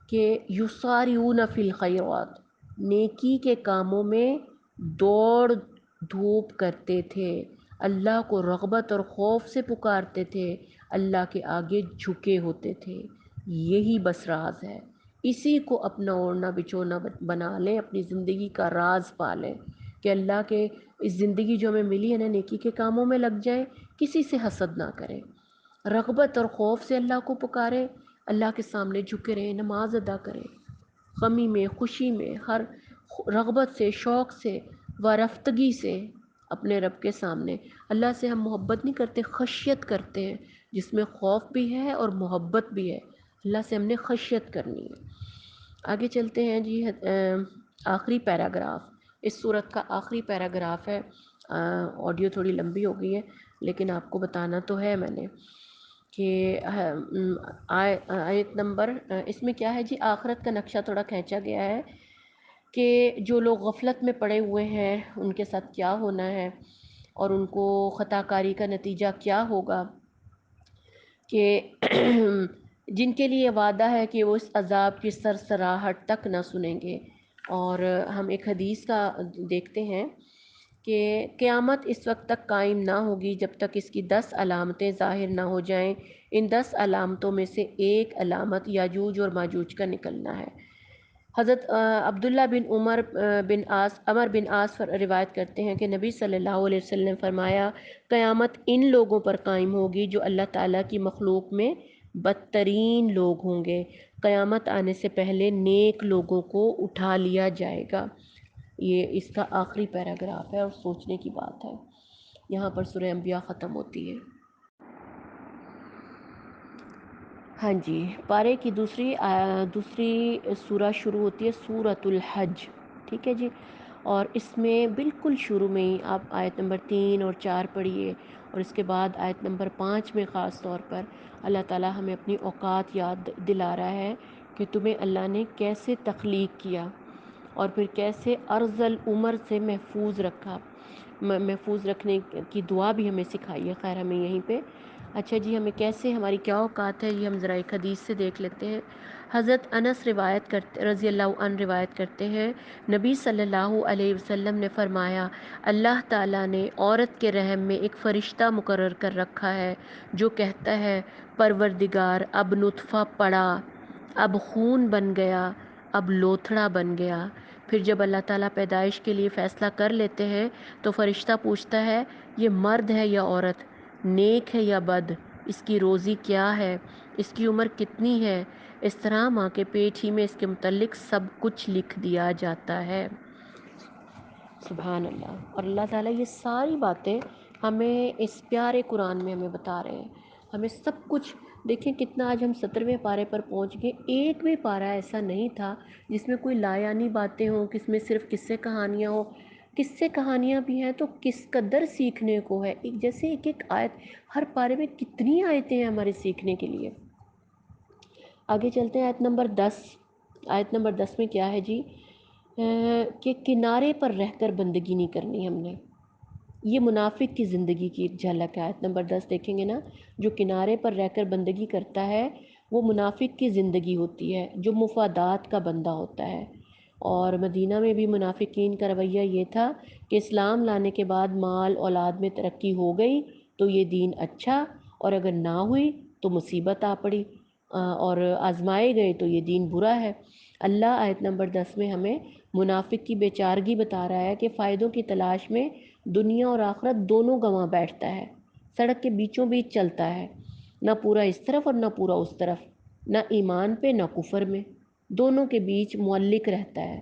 کہ یسارعون فی الخیرات، نیکی کے کاموں میں دوڑ دھوپ کرتے تھے، اللہ کو رغبت اور خوف سے پکارتے تھے، اللہ کے آگے جھکے ہوتے تھے۔ یہی بس راز ہے، اسی کو اپنا اوڑھنا بچھونا بنا لیں، اپنی زندگی کا راز پا لیں کہ اللہ کے اس زندگی جو ہمیں ملی ہے نا، نیکی کے کاموں میں لگ جائیں، کسی سے حسد نہ کریں، رغبت اور خوف سے اللہ کو پکاریں، اللہ کے سامنے جھکے رہیں، نماز ادا کریں، غمی میں خوشی میں ہر رغبت سے، شوق سے، وارفتگی سے اپنے رب کے سامنے۔ اللہ سے ہم محبت نہیں کرتے، خشیت کرتے ہیں، جس میں خوف بھی ہے اور محبت بھی ہے۔ اللہ سے ہم نے خشیت کرنی ہے۔ آگے چلتے ہیں جی، آخری پیراگراف، اس صورت کا آخری پیراگراف ہے۔ آڈیو تھوڑی لمبی ہو گئی ہے لیکن آپ کو بتانا تو ہے میں نے کہ آیت نمبر، اس میں کیا ہے جی، آخرت کا نقشہ تھوڑا کھینچا گیا ہے کہ جو لوگ غفلت میں پڑے ہوئے ہیں ان کے ساتھ کیا ہونا ہے، اور ان کو خطا کاری کا نتیجہ کیا ہوگا، کہ جن کے لیے وعدہ ہے کہ وہ اس عذاب کی سرسراہٹ تک نہ سنیں گے، اور ہم ایک حدیث کا دیکھتے ہیں کہ قیامت اس وقت تک قائم نہ ہوگی جب تک اس کی 10 علامتیں ظاہر نہ ہو جائیں۔ ان 10 علامتوں میں سے ایک علامت یاجوج اور ماجوج کا نکلنا ہے۔ حضرت عبداللہ بن عمر بن عاص روایت کرتے ہیں کہ نبی صلی اللہ علیہ وسلم نے فرمایا، قیامت ان لوگوں پر قائم ہوگی جو اللہ تعالیٰ کی مخلوق میں بدترین لوگ ہوں گے۔ قیامت آنے سے پہلے نیک لوگوں کو اٹھا لیا جائے گا۔ یہ اس کا آخری پیراگراف ہے اور سوچنے کی بات ہے۔ یہاں پر سورہ انبیاء ختم ہوتی ہے۔ ہاں جی، پارے کی دوسری سورہ شروع ہوتی ہے سورۃ الحج، ٹھیک ہے جی۔ اور اس میں بالکل شروع میں ہی آپ آیت نمبر 3 اور 4 پڑھیے، اور اس کے بعد آیت نمبر 5 میں خاص طور پر اللہ تعالیٰ ہمیں اپنی اوقات یاد دلا رہا ہے کہ تمہیں اللہ نے کیسے تخلیق کیا اور پھر کیسے ارذل العمر سے محفوظ رکھا، محفوظ رکھنے کی دعا بھی ہمیں سکھائی ہے۔ خیر ہمیں یہیں پہ اچھا جی، ہمیں کیسے، ہماری کیا اوقات ہے، یہ ہم ذرا ایک حدیث سے دیکھ لیتے ہیں۔ حضرت انس رضی اللہ عنہ روایت کرتے ہیں، نبی صلی اللہ علیہ وسلم نے فرمایا، اللہ تعالیٰ نے عورت کے رحم میں ایک فرشتہ مقرر کر رکھا ہے جو کہتا ہے، پروردگار اب نطفہ پڑا، اب خون بن گیا، اب لوتھڑا بن گیا۔ پھر جب اللہ تعالیٰ پیدائش کے لیے فیصلہ کر لیتے ہیں تو فرشتہ پوچھتا ہے، یہ مرد ہے یا عورت، نیک ہے یا بد، اس کی روزی کیا ہے، اس کی عمر کتنی ہے۔ اس طرح ماں کے پیٹ ہی میں اس کے متعلق سب کچھ لکھ دیا جاتا ہے۔ سبحان اللہ۔ اور اللہ تعالیٰ یہ ساری باتیں ہمیں اس پیارے قرآن میں ہمیں بتا رہے ہیں، ہمیں سب کچھ۔ دیکھیں کتنا آج ہم 17ویں پارے پر پہنچ گئے، ایک بھی پارہ ایسا نہیں تھا جس میں کوئی لایانی باتیں ہوں، کس میں صرف قصے کہانیاں ہوں۔ قصے کہانیاں بھی ہیں تو کس قدر سیکھنے کو ہے، ایک جیسے ایک ایک آیت، ہر پارے میں کتنی آیتیں ہیں ہمارے سیکھنے کے لیے۔ آگے چلتے ہیں آیت نمبر 10۔ آیت نمبر 10 میں کیا ہے جی؟ کہ کنارے پر رہ کر بندگی نہیں کرنی ہم نے۔ یہ منافق کی زندگی کی ایک جھلک ہے۔ آیت نمبر 10 دیکھیں گے نا، جو کنارے پر رہ کر بندگی کرتا ہے وہ منافق کی زندگی ہوتی ہے، جو مفادات کا بندہ ہوتا ہے۔ اور مدینہ میں بھی منافقین کا رویہ یہ تھا کہ اسلام لانے کے بعد مال اولاد میں ترقی ہو گئی تو یہ دین اچھا، اور اگر نہ ہوئی تو مصیبت آ پڑی، اور آزمائے گئے تو یہ دین برا ہے۔ اللہ آیت نمبر 10 میں ہمیں منافق کی بیچارگی بتا رہا ہے کہ فائدوں کی تلاش میں دنیا اور آخرت دونوں گنوا بیٹھتا ہے، سڑک کے بیچوں بیچ چلتا ہے، نہ پورا اس طرف اور نہ پورا اس طرف، نہ ایمان پہ نہ کفر میں، دونوں کے بیچ معلق رہتا ہے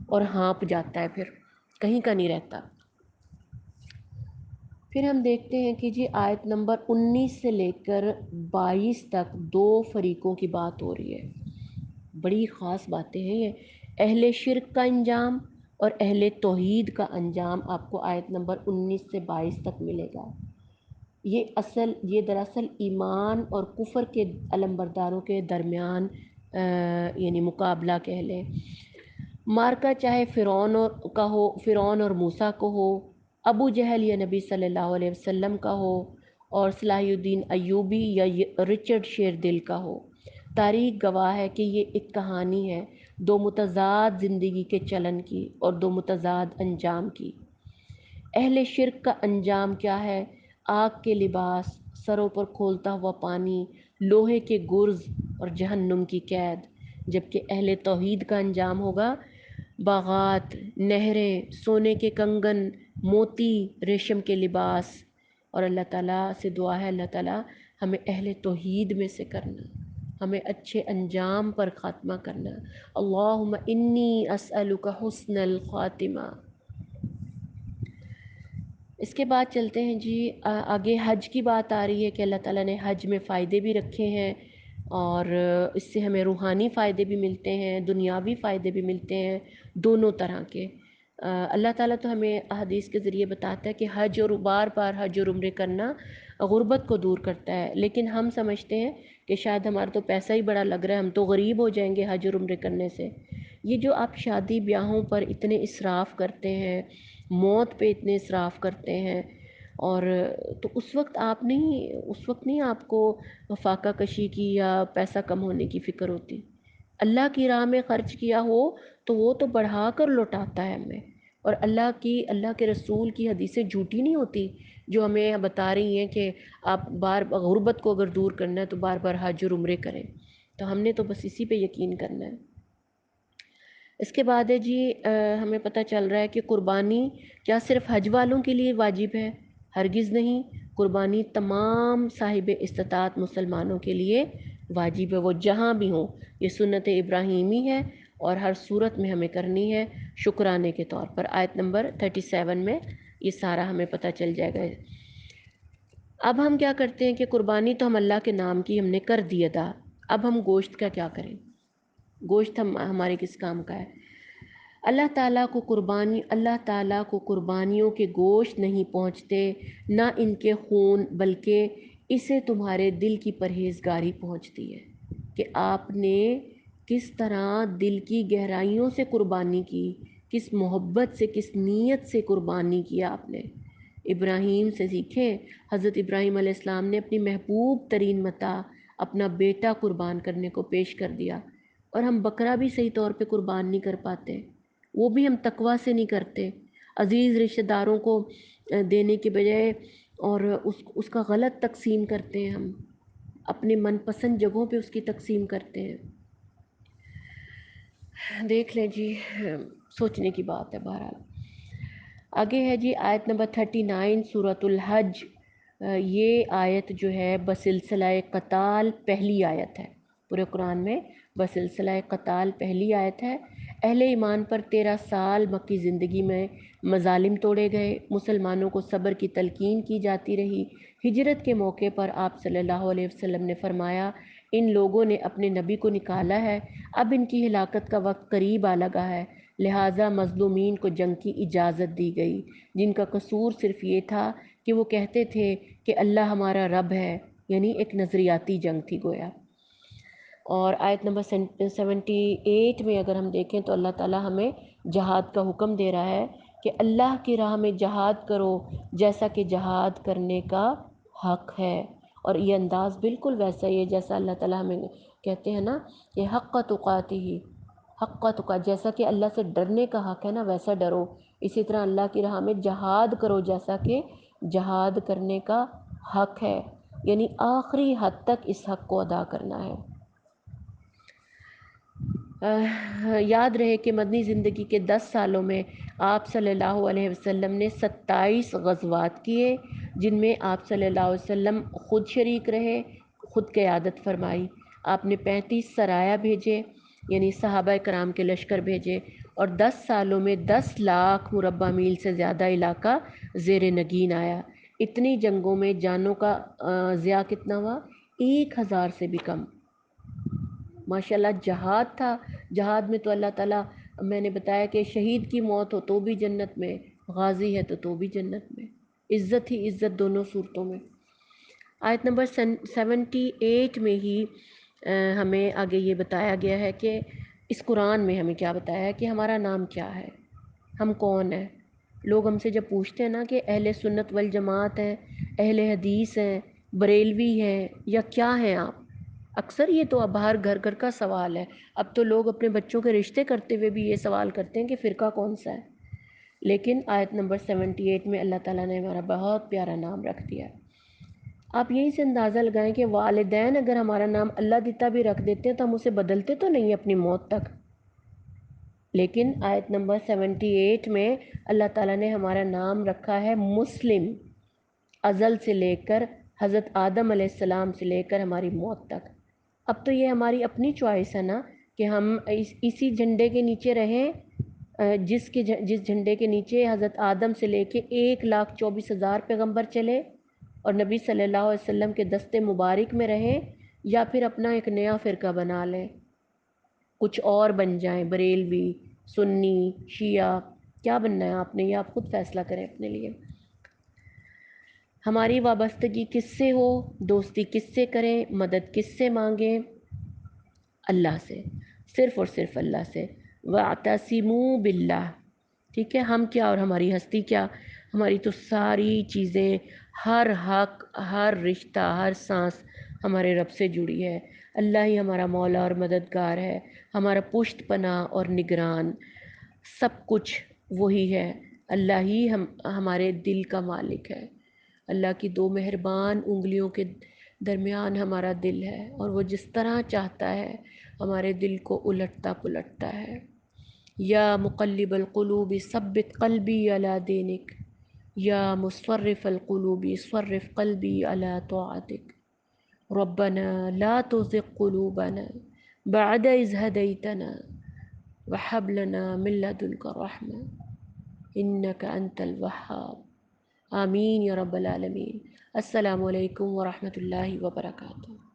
اور ہانپ جاتا ہے، پھر کہیں کا نہیں رہتا۔ پھر ہم دیکھتے ہیں کہ جی آیت نمبر 19 سے لے کر 22 تک 2 فریقوں کی بات ہو رہی ہے۔ بڑی خاص باتیں ہیں یہ، اہل شرک کا انجام اور اہل توحید کا انجام آپ کو آیت نمبر 19 سے 22 تک ملے گا۔ یہ دراصل ایمان اور کفر کے علمبرداروں کے درمیان یعنی مقابلہ کہہ لیں۔ مارکا چاہے فرعون اور موسیٰ کو ہو، ابو جہل یا نبی صلی اللہ علیہ وسلم کا ہو، اور صلاح الدین ایوبی یا رچرڈ شیردل کا ہو، تاریخ گواہ ہے کہ یہ ایک کہانی ہے 2 متضاد زندگی کے چلن کی اور 2 متضاد انجام کی۔ اہل شرک کا انجام کیا ہے؟ آگ کے لباس، سروں پر کھولتا ہوا پانی، لوہے کے گرز اور جہنم کی قید۔ جبکہ اہل توحید کا انجام ہوگا باغات، نہریں، سونے کے کنگن، موتی، ریشم کے لباس۔ اور اللہ تعالیٰ سے دعا ہے اللہ تعالیٰ ہمیں اہل توحید میں سے کرنا، ہمیں اچھے انجام پر خاتمہ کرنا۔ اللہم انی اسألک حسن الخاتمہ۔ اس کے بعد چلتے ہیں جی آگے حج کی بات آ رہی ہے کہ اللہ تعالیٰ نے حج میں فائدے بھی رکھے ہیں، اور اس سے ہمیں روحانی فائدے بھی ملتے ہیں، دنیاوی فائدے بھی ملتے ہیں، دونوں طرح کے۔ اللہ تعالیٰ تو ہمیں احادیث کے ذریعے بتاتا ہے کہ حج اور بار بار حج اور عمرے کرنا غربت کو دور کرتا ہے، لیکن ہم سمجھتے ہیں کہ شاید ہمارا تو پیسہ ہی بڑا لگ رہا ہے، ہم تو غریب ہو جائیں گے حج اور عمرے کرنے سے۔ یہ جو آپ شادی بیاہوں پر اتنے اسراف کرتے ہیں، موت پہ اتنے اسراف کرتے ہیں، اور تو اس وقت نہیں آپ کو فاقہ کشی کی یا پیسہ کم ہونے کی فکر ہوتی۔ اللہ کی راہ میں خرچ کیا ہو تو وہ تو بڑھا کر لوٹاتا ہے ہمیں، اور اللہ کے رسول کی حدیثیں جھوٹی نہیں ہوتی جو ہمیں بتا رہی ہیں کہ آپ غربت کو اگر دور کرنا ہے تو بار بار حج اور عمرے کریں، تو ہم نے تو بس اسی پہ یقین کرنا ہے۔ اس کے بعد ہے جی ہمیں پتہ چل رہا ہے کہ قربانی کیا صرف حج والوں کے لیے واجب ہے؟ ہرگز نہیں، قربانی تمام صاحب استطاعت مسلمانوں کے لیے واجب ہے، وہ جہاں بھی ہوں۔ یہ سنت ابراہیمی ہے اور ہر صورت میں ہمیں کرنی ہے شکرانے کے طور پر۔ آیت نمبر 37 میں یہ سارا ہمیں پتہ چل جائے گا۔ اب ہم کیا کرتے ہیں کہ قربانی تو ہم اللہ کے نام کی ہم نے کر دی ادا، اب ہم گوشت کا کیا کریں؟ گوشت ہمارے کس کام کا ہے؟ اللہ تعالیٰ کو قربانیوں کے گوشت نہیں پہنچتے، نہ ان کے خون، بلکہ اسے تمہارے دل کی پرہیزگاری پہنچتی ہے کہ آپ نے کس طرح دل کی گہرائیوں سے قربانی کی، کس محبت سے، کس نیت سے قربانی کیا آپ نے۔ ابراہیم سے سیکھیں، حضرت ابراہیم علیہ السلام نے اپنی محبوب ترین متاع اپنا بیٹا قربان کرنے کو پیش کر دیا، اور ہم بکرا بھی صحیح طور پہ قربان نہیں کر پاتے، وہ بھی ہم تقویٰ سے نہیں کرتے، عزیز رشتہ داروں کو دینے کے بجائے اور اس کا غلط تقسیم کرتے ہیں، ہم اپنے من پسند جگہوں پہ اس کی تقسیم کرتے ہیں۔ دیکھ لیں جی، سوچنے کی بات ہے بہرحال۔ آگے ہے جی آیت نمبر 39 سورۃ الحج۔ یہ آیت جو ہے بسلسلہ قتال پہلی آیت ہے پورے قرآن میں، بسلسلہ قتال پہلی آیت ہے۔ اہل ایمان پر 13 سال مکی زندگی میں مظالم توڑے گئے، مسلمانوں کو صبر کی تلقین کی جاتی رہی۔ ہجرت کے موقع پر آپ صلی اللہ علیہ وسلم نے فرمایا، ان لوگوں نے اپنے نبی کو نکالا ہے، اب ان کی ہلاکت کا وقت قریب آ لگا ہے، لہٰذا مظلومین کو جنگ کی اجازت دی گئی، جن کا قصور صرف یہ تھا کہ وہ کہتے تھے کہ اللہ ہمارا رب ہے، یعنی ایک نظریاتی جنگ تھی گویا۔ اور آیت نمبر 78 میں اگر ہم دیکھیں تو اللہ تعالیٰ ہمیں جہاد کا حکم دے رہا ہے کہ اللہ کی راہ میں جہاد کرو جیسا کہ جہاد کرنے کا حق ہے، اور یہ انداز بالکل ویسا ہی ہے جیسا اللہ تعالیٰ ہمیں کہتے ہیں نا کہ حق تقاتہ، جیسا کہ اللہ سے ڈرنے کا حق ہے نا ویسا ڈرو، اسی طرح اللہ کی راہ میں جہاد کرو جیسا کہ جہاد کرنے کا حق ہے، یعنی آخری حد تک اس حق کو ادا کرنا ہے۔ یاد رہے کہ مدنی زندگی کے 10 سالوں میں آپ صلی اللہ علیہ وسلم نے 27 غزوات کیے، جن میں آپ صلی اللہ علیہ وسلم خود شریک رہے، خود قیادت فرمائی۔ آپ نے 35 سرایہ بھیجے، یعنی صحابہ کرام کے لشکر بھیجے، اور 10 سالوں میں 10 لاکھ مربع میل سے زیادہ علاقہ زیر نگین آیا۔ اتنی جنگوں میں جانوں کا ضیاع کتنا ہوا؟ 1000 سے بھی کم۔ ماشاءاللہ جہاد تھا، جہاد میں تو اللہ تعالیٰ، میں نے بتایا کہ شہید کی موت ہو تو بھی جنت میں، غازی ہے تو بھی جنت میں، عزت ہی عزت دونوں صورتوں میں۔ آیت نمبر 78 میں ہی ہمیں آگے یہ بتایا گیا ہے کہ اس قرآن میں ہمیں کیا بتایا ہے کہ ہمارا نام کیا ہے، ہم کون ہیں۔ لوگ ہم سے جب پوچھتے ہیں نا کہ اہل سنت والجماعت ہیں، اہل حدیث ہیں، بریلوی ہیں، یا کیا ہیں آپ، اکثر یہ تو اب ہر گھر گھر کا سوال ہے۔ اب تو لوگ اپنے بچوں کے رشتے کرتے ہوئے بھی یہ سوال کرتے ہیں کہ فرقہ کون سا ہے، لیکن آیت نمبر 78 میں اللہ تعالیٰ نے ہمارا بہت پیارا نام رکھ دیا ہے۔ آپ یہیں سے اندازہ لگائیں کہ والدین اگر ہمارا نام اللہ دیتا بھی رکھ دیتے ہیں تو ہم اسے بدلتے تو نہیں اپنی موت تک، لیکن آیت نمبر 78 میں اللہ تعالیٰ نے ہمارا نام رکھا ہے مسلم، ازل سے لے کر حضرت آدم علیہ السلام سے لے کر ہماری موت تک۔ اب تو یہ ہماری اپنی چوائس ہے نا کہ ہم اسی جھنڈے کے نیچے رہیں، جس جھنڈے کے نیچے حضرت آدم سے لے کے 1,24,000 پیغمبر چلے اور نبی صلی اللہ علیہ وسلم کے دستے مبارک میں رہیں، یا پھر اپنا ایک نیا فرقہ بنا لیں، کچھ اور بن جائیں، بریلوی، سنی، شیعہ، کیا بننا ہے آپ نے، یہ آپ خود فیصلہ کریں اپنے لیے۔ ہماری وابستگی کس سے ہو، دوستی کس سے کریں، مدد کس سے مانگیں؟ اللہ سے، صرف اور صرف اللہ سے۔ وَاعْتَصِمُوا بِاللَّهِ، ٹھیک ہے، ہم کیا اور ہماری ہستی کیا، ہماری تو ساری چیزیں، ہر حق، ہر رشتہ، ہر سانس ہمارے رب سے جڑی ہے۔ اللہ ہی ہمارا مولا اور مددگار ہے، ہمارا پشت پناہ اور نگران، سب کچھ وہی ہے۔ اللہ ہی ہمارے دل کا مالک ہے۔ اللہ کی دو مہربان انگلیوں کے درمیان ہمارا دل ہے، اور وہ جس طرح چاہتا ہے ہمارے دل کو الٹتا پلٹتا ہے۔ یا مقلب القلوب ثبت قلبی علی دینک، یا مصرف القلوب صرف قلبی علی طاعتک، ربنا لا تزغ قلوبنا بعد إذ هديتنا وهب لنا من لدنك رحمة إنك أنت الوهاب۔ آمین یا رب العالمین۔ السلام علیکم ورحمۃ اللہ وبرکاتہ۔